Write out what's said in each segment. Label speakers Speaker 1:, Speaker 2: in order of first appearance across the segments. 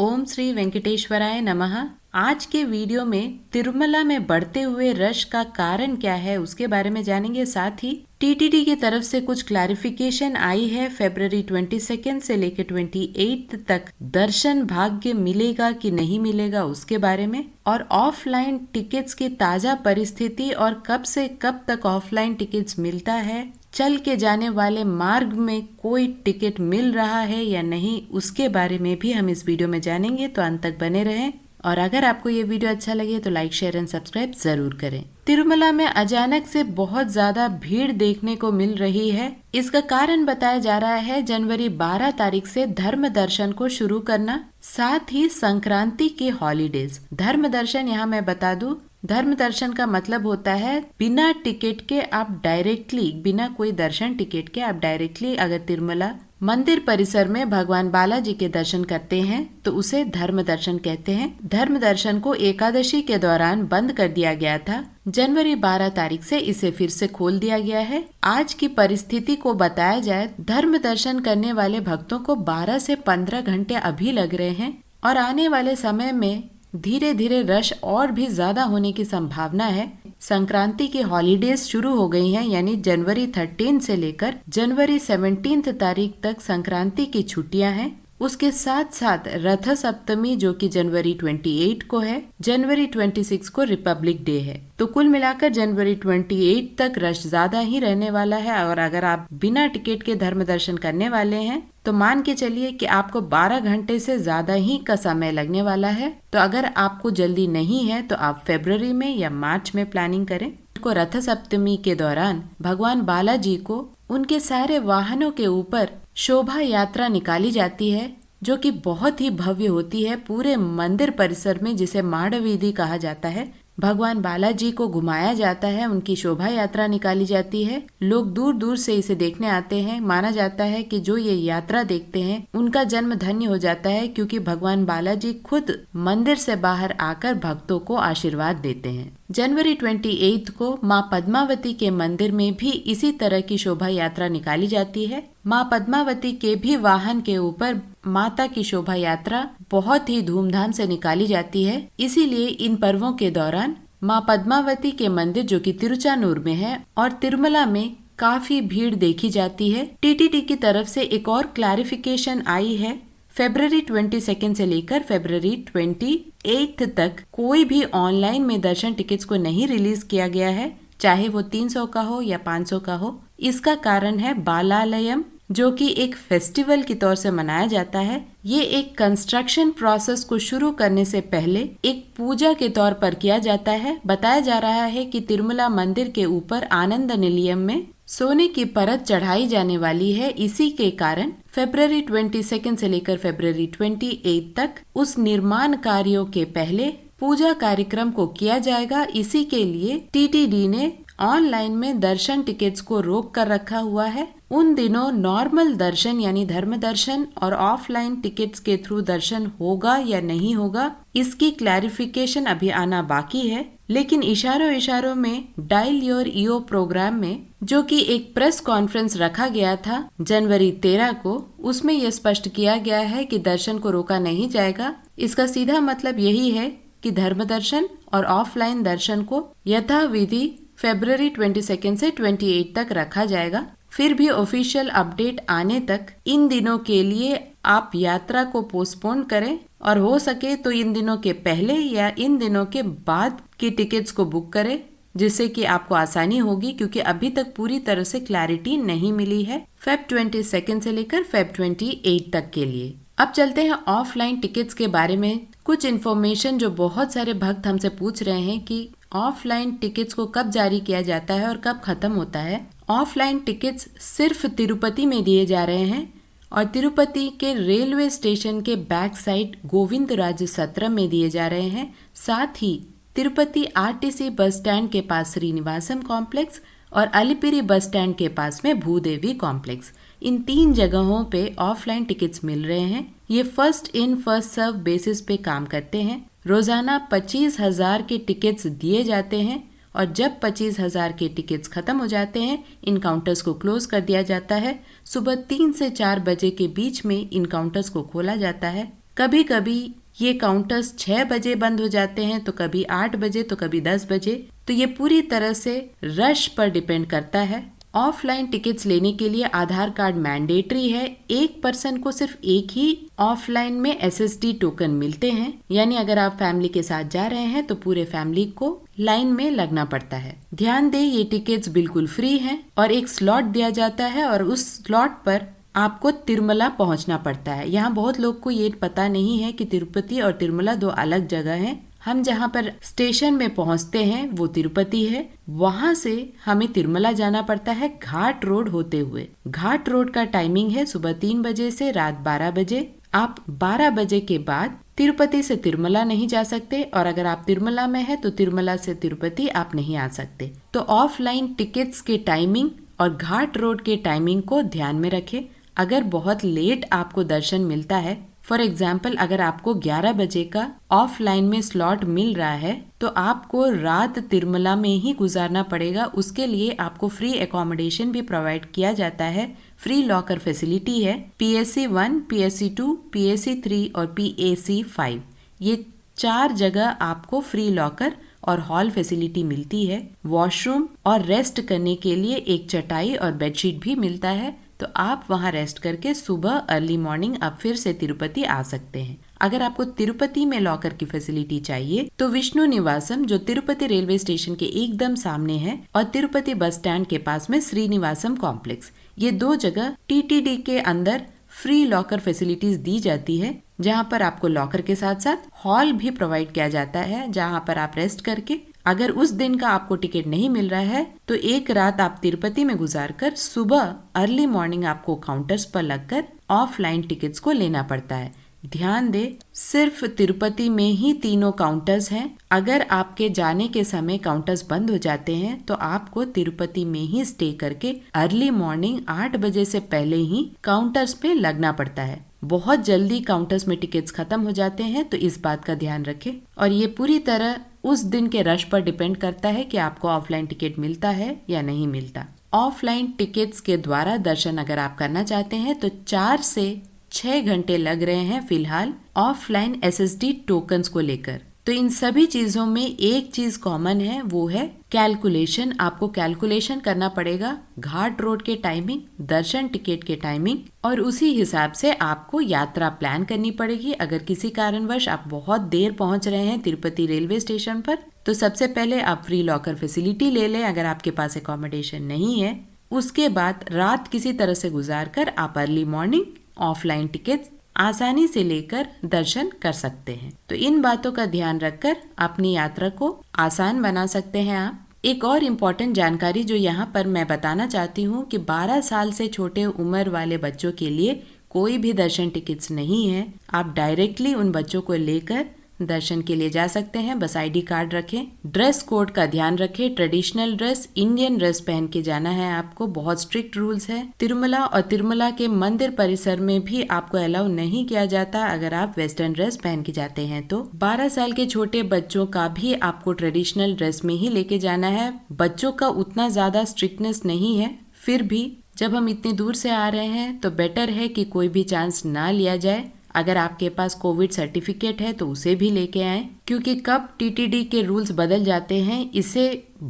Speaker 1: ओम श्री वेंकटेश्वराय नमः। आज के वीडियो में तिरुमला में बढ़ते हुए रश का कारण क्या है उसके बारे में जानेंगे। साथ ही टीटीडी की तरफ से कुछ क्लैरिफिकेशन आई है। फरवरी 22 से लेकर 28 तक दर्शन भाग्य मिलेगा कि नहीं मिलेगा उसके बारे में, और ऑफलाइन टिकट्स की ताजा परिस्थिति और कब से कब तक ऑफलाइन टिकट्स मिलता है, चल के जाने वाले मार्ग में कोई टिकट मिल रहा है या नहीं उसके बारे में भी हम इस वीडियो में जानेंगे। तो अंत तक बने रहें, और अगर आपको ये वीडियो अच्छा लगे तो लाइक शेयर एंड सब्सक्राइब जरूर करें। तिरुमला में अचानक से बहुत ज्यादा भीड़ देखने को मिल रही है। इसका कारण बताया जा रहा है जनवरी 12 तारीख से धर्म दर्शन को शुरू करना, साथ ही संक्रांति की हॉलीडेज। धर्म दर्शन यहाँ मैं बता दूं, धर्म दर्शन का मतलब होता है बिना टिकट के आप डायरेक्टली, बिना कोई दर्शन टिकट के आप डायरेक्टली अगर तिरुमला मंदिर परिसर में भगवान बालाजी के दर्शन करते हैं तो उसे धर्म दर्शन कहते हैं। धर्म दर्शन को एकादशी के दौरान बंद कर दिया गया था। जनवरी 12 तारीख से इसे फिर से खोल दिया गया है। आज की परिस्थिति को बताया जाए, धर्म दर्शन करने वाले भक्तों को 12 से 15 घंटे अभी लग रहे हैं, और आने वाले समय में धीरे धीरे रश और भी ज्यादा होने की संभावना है। संक्रांति की हॉलीडेज शुरू हो गई हैं, यानी जनवरी 13 से लेकर जनवरी 17 तारीख तक संक्रांति की छुट्टियां हैं। उसके साथ साथ रथ सप्तमी जो कि जनवरी 28 को है, जनवरी 26 को रिपब्लिक डे है। तो कुल मिलाकर जनवरी 28 तक रश ज्यादा ही रहने वाला है। और अगर आप बिना टिकट के धर्म दर्शन करने वाले हैं तो मान के चलिए कि आपको 12 घंटे से ज्यादा ही का समय लगने वाला है। तो अगर आपको जल्दी नहीं है तो आप फरवरी में या मार्च में प्लानिंग करें। को रथ सप्तमी के दौरान भगवान बालाजी को उनके सारे वाहनों के ऊपर शोभा यात्रा निकाली जाती है, जो कि बहुत ही भव्य होती है। पूरे मंदिर परिसर में, जिसे माड़वीधि कहा जाता है, भगवान बालाजी को घुमाया जाता है, उनकी शोभा यात्रा निकाली जाती है। लोग दूर दूर से इसे देखने आते हैं। माना जाता है कि जो ये यात्रा देखते हैं उनका जन्म धन्य हो जाता है, क्योंकि भगवान बालाजी खुद मंदिर से बाहर आकर भक्तों को आशीर्वाद देते हैं। जनवरी 28 को माँ पद्मावती के मंदिर में भी इसी तरह की शोभा यात्रा निकाली जाती है। माँ पद्मावती के भी वाहन के ऊपर माता की शोभा यात्रा बहुत ही धूमधाम से निकाली जाती है। इसीलिए इन पर्वों के दौरान माँ पद्मावती के मंदिर जो कि तिरुचानूर में है और तिरुमला में काफी भीड़ देखी जाती है। टीटीडी की तरफ से एक और क्लैरिफिकेशन आई है। फरवरी 22 से लेकर फरवरी 28 तक कोई भी ऑनलाइन में दर्शन टिकट्स को नहीं रिलीज किया गया है, चाहे वो 300 का हो या 500 का हो। इसका कारण है बालालयम, जो कि एक फेस्टिवल के तौर से मनाया जाता है। ये एक कंस्ट्रक्शन प्रोसेस को शुरू करने से पहले एक पूजा के तौर पर किया जाता है। बताया जा रहा है कि तिरुमला मंदिर के ऊपर आनंद निलयम में सोने की परत चढ़ाई जाने वाली है। इसी के कारण फरवरी 22 से लेकर फरवरी 28 तक उस निर्माण कार्यों के पहले पूजा कार्यक्रम को किया जाएगा। इसी के लिए टीटीडी ने ऑनलाइन में दर्शन टिकट्स को रोक कर रखा हुआ है। उन दिनों नॉर्मल दर्शन यानी धर्म दर्शन और ऑफलाइन टिकट्स के थ्रू दर्शन होगा या नहीं होगा, इसकी क्लैरिफिकेशन अभी आना बाकी है। लेकिन इशारों में डायल योर ईओ प्रोग्राम में, जो कि एक प्रेस कॉन्फ्रेंस रखा गया था जनवरी 13 को, उसमें यह स्पष्ट किया गया है कि दर्शन को रोका नहीं जाएगा। इसका सीधा मतलब यही है कि धर्म दर्शन और ऑफलाइन दर्शन को यथाविधि फरवरी 22 से 28 तक रखा जाएगा। फिर भी ऑफिशियल अपडेट आने तक इन दिनों के लिए आप यात्रा को पोस्टपोन करें, और हो सके तो इन दिनों के पहले या इन दिनों के बाद की टिकट्स को बुक करें, जिससे कि आपको आसानी होगी, क्योंकि अभी तक पूरी तरह से क्लैरिटी नहीं मिली है फरवरी 22 से लेकर फरवरी 28 तक के लिए। अब चलते हैं ऑफलाइन टिकट्स के बारे में। कुछ इन्फॉर्मेशन जो बहुत सारे भक्त हमसे पूछ रहे हैं कि ऑफलाइन टिकट्स को कब जारी किया जाता है और कब खत्म होता है। ऑफलाइन टिकट्स सिर्फ तिरुपति में दिए जा रहे हैं, और तिरुपति के रेलवे स्टेशन के बैक साइड गोविंदराज सत्रम में दिए जा रहे हैं। साथ ही तिरुपति आरटीसी बस स्टैंड के पास श्रीनिवासम कॉम्प्लेक्स और अलिपिरी बस स्टैंड के पास में भूदेवी कॉम्प्लेक्स, इन 3 जगहों पे ऑफलाइन टिकट्स मिल रहे हैं। ये first in first serve basis पे काम करते हैं। रोजाना 25,000 के टिकट्स दिए जाते हैं, और जब 25,000 के टिकट्स खत्म हो जाते हैं, इन काउंटर्स को क्लोज कर दिया जाता है। सुबह 3 से 4 बजे के बीच में इन काउंटर्स को खोला जाता है। कभी कभी ये काउंटर्स 6 बजे बंद हो जाते हैं, तो कभी 8 बजे, तो कभी 10 बजे। तो ये पूरी तरह से रश पर डिपेंड करता है। ऑफलाइन टिकट्स लेने के लिए आधार कार्ड मैंडेटरी है। एक पर्सन को सिर्फ एक ही ऑफलाइन में SSD टोकन मिलते हैं, यानी अगर आप फैमिली के साथ जा रहे हैं तो पूरे फैमिली को लाइन में लगना पड़ता है। ध्यान दें, ये टिकट्स बिल्कुल फ्री हैं और एक स्लॉट दिया जाता है और उस स्लॉट पर आपको तिरुमला पहुंचना पड़ता है। यहाँ बहुत लोग को ये पता नहीं है कि तिरुपति और तिरुमला दो अलग जगह हैं। हम जहाँ पर स्टेशन में पहुँचते हैं वो तिरुपति है, वहाँ से हमें तिरुमला जाना पड़ता है घाट रोड होते हुए। घाट रोड का टाइमिंग है सुबह 3 बजे से रात 12 बजे। आप 12 बजे के बाद तिरुपति से तिरुमला नहीं जा सकते, और अगर आप तिरुमला में है तो तिरुमला से तिरुपति आप नहीं आ सकते। तो ऑफलाइन टिकट्स के टाइमिंग और घाट रोड के टाइमिंग को ध्यान में रखें। अगर बहुत लेट आपको दर्शन मिलता है, फॉर एग्जाम्पल अगर आपको 11 बजे का ऑफलाइन में स्लॉट मिल रहा है, तो आपको रात तिरुमला में ही गुजारना पड़ेगा। उसके लिए आपको फ्री एकोमोडेशन भी प्रोवाइड किया जाता है। फ्री लॉकर फैसिलिटी है। PSC 1, PSC 2, PSC 3 और PAC 5, ये 4 जगह आपको फ्री लॉकर और हॉल फैसिलिटी मिलती है। वॉशरूम और रेस्ट करने के लिए एक चटाई और बेडशीट भी मिलता है, तो आप वहां रेस्ट करके सुबह अर्ली मॉर्निंग आप फिर से तिरुपति आ सकते हैं। अगर आपको तिरुपति में लॉकर की फैसिलिटी चाहिए तो विष्णु निवासम, जो तिरुपति रेलवे स्टेशन के एकदम सामने है, और तिरुपति बस स्टैंड के पास में श्रीनिवासम कॉम्प्लेक्स, ये 2 जगह TTD के अंदर फ्री लॉकर फैसिलिटीज दी जाती है, जहां पर आपको लॉकर के साथ साथ हॉल भी प्रोवाइड किया जाता है, जहां पर आप रेस्ट करके, अगर उस दिन का आपको टिकट नहीं मिल रहा है तो एक रात आप तिरुपति में गुजारकर सुबह अर्ली मॉर्निंग आपको काउंटर्स पर लगकर ऑफलाइन टिकट्स को लेना पड़ता है। ध्यान दे, सिर्फ तिरुपति में ही 3 काउंटर्स हैं। अगर आपके जाने के समय काउंटर्स बंद हो जाते हैं तो आपको तिरुपति में ही स्टे करके अर्ली मॉर्निंग 8 बजे से पहले ही काउंटर्स पे लगना पड़ता है। बहुत जल्दी काउंटर्स में टिकट्स खत्म हो जाते हैं, तो इस बात का ध्यान रखें। और ये पूरी तरह उस दिन के रश पर डिपेंड करता है कि आपको ऑफलाइन टिकट मिलता है या नहीं मिलता। ऑफलाइन टिकट्स के द्वारा दर्शन अगर आप करना चाहते हैं तो 4 से 6 घंटे लग रहे हैं फिलहाल ऑफलाइन SSD टोकन्स को लेकर। तो इन सभी चीजों में एक चीज कॉमन है, वो है कैलकुलेशन। आपको कैलकुलेशन करना पड़ेगा घाट रोड के टाइमिंग, दर्शन टिकट के टाइमिंग, और उसी हिसाब से आपको यात्रा प्लान करनी पड़ेगी। अगर किसी कारणवश आप बहुत देर पहुंच रहे हैं तिरुपति रेलवे स्टेशन पर, तो सबसे पहले आप फ्री लॉकर फैसिलिटी ले लें अगर आपके पास एकोमोडेशन नहीं है। उसके बाद रात किसी तरह से गुजार कर आप अर्ली मॉर्निंग ऑफलाइन टिकट आसानी से लेकर दर्शन कर सकते हैं। तो इन बातों का ध्यान रखकर अपनी यात्रा को आसान बना सकते हैं आप। एक और इम्पोर्टेंट जानकारी जो यहाँ पर मैं बताना चाहती हूँ कि 12 साल से छोटे उम्र वाले बच्चों के लिए कोई भी दर्शन टिकट्स नहीं है। आप डायरेक्टली उन बच्चों को लेकर दर्शन के लिए जा सकते हैं। बस ID कार्ड रखें। ड्रेस कोड का ध्यान रखें। ट्रेडिशनल ड्रेस, इंडियन ड्रेस पहन के जाना है आपको। बहुत स्ट्रिक्ट रूल्स है। तिरुमला और तिरुमला के मंदिर परिसर में भी आपको अलाउ नहीं किया जाता अगर आप वेस्टर्न ड्रेस पहन के जाते हैं। तो 12 साल के छोटे बच्चों का भी आपको ट्रेडिशनल ड्रेस में ही लेके जाना है। बच्चों का उतना ज्यादा स्ट्रिक्टनेस नहीं है, फिर भी जब हम इतनी दूर से आ रहे हैं तो बेटर है कि कोई भी चांस ना लिया जाए। अगर आपके पास कोविड सर्टिफिकेट है तो उसे भी लेके आएं, क्योंकि कब TTD के रूल्स बदल जाते हैं इसे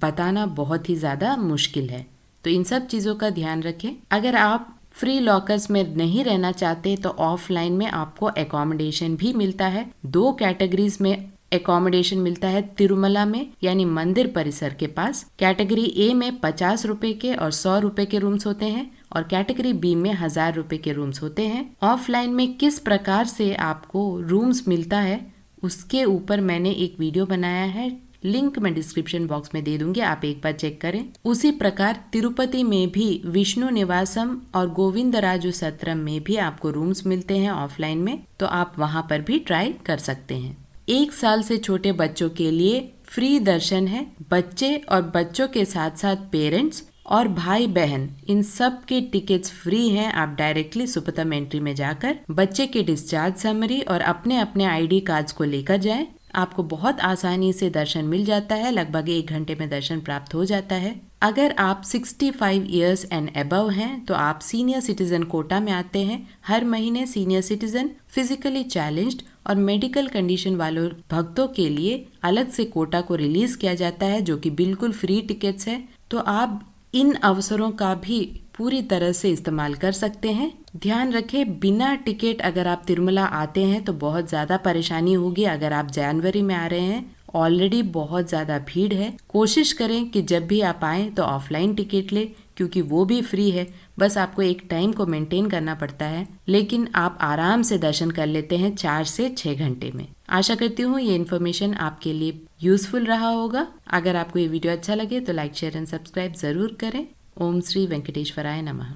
Speaker 1: बताना बहुत ही ज्यादा मुश्किल है। तो इन सब चीजों का ध्यान रखें। अगर आप फ्री लॉकर्स में नहीं रहना चाहते तो ऑफलाइन में आपको एकोमोडेशन भी मिलता है। 2 कैटेगरीज में एकोमोडेशन मिलता है तिरुमला में, यानी मंदिर परिसर के पास। कैटेगरी A में 50 रुपए के और 100 रुपए के रूम्स होते हैं, और कैटेगरी B में 1000 रुपए के रूम्स होते हैं। ऑफलाइन में किस प्रकार से आपको रूम्स मिलता है उसके ऊपर मैंने एक वीडियो बनाया है, लिंक मैं डिस्क्रिप्शन बॉक्स में दे दूंगी, आप एक बार चेक करें। उसी प्रकार तिरुपति में भी विष्णु निवासम और गोविंदराजु सत्रम में भी आपको रूम्स मिलते हैं ऑफलाइन में, तो आप वहां पर भी ट्राई कर सकते हैं। 1 साल से छोटे बच्चों के लिए फ्री दर्शन है। बच्चे और बच्चों के साथ साथ पेरेंट्स और भाई बहन इन सब के टिकट्स फ्री हैं। आप डायरेक्टली सुपथम एंट्री में जाकर बच्चे के डिस्चार्ज समरी और अपने अपने ID कार्ड्स को लेकर जाएं। आपको बहुत आसानी से दर्शन मिल जाता है। लगभग 1 घंटे में दर्शन प्राप्त हो जाता है। अगर आप 65 इयर्स एंड अबव हैं तो आप सीनियर सिटीजन कोटा में आते हैं। हर महीने सीनियर सिटीजन, फिजिकली चैलेंज्ड और मेडिकल कंडीशन वालों भक्तों के लिए अलग से कोटा को रिलीज किया जाता है, जो कि बिल्कुल फ्री टिकट्स है। तो आप इन अवसरों का भी पूरी तरह से इस्तेमाल कर सकते हैं। ध्यान रखें, बिना टिकट अगर आप तिरुमला आते हैं तो बहुत ज़्यादा परेशानी होगी। अगर आप जनवरी में आ रहे हैं, ऑलरेडी बहुत ज़्यादा भीड़ है। कोशिश करें कि जब भी आप आएँ तो ऑफलाइन टिकट ले, क्योंकि वो भी फ्री है। बस आपको एक टाइम को मेंटेन करना पड़ता है, लेकिन आप आराम से दर्शन कर लेते हैं 4 से 6 घंटे में। आशा करती हूँ ये इन्फॉर्मेशन आपके लिए यूजफुल रहा होगा। अगर आपको ये वीडियो अच्छा लगे तो लाइक, शेयर एंड सब्सक्राइब जरूर करें। ओम श्री वेंकटेश्वराय नमः।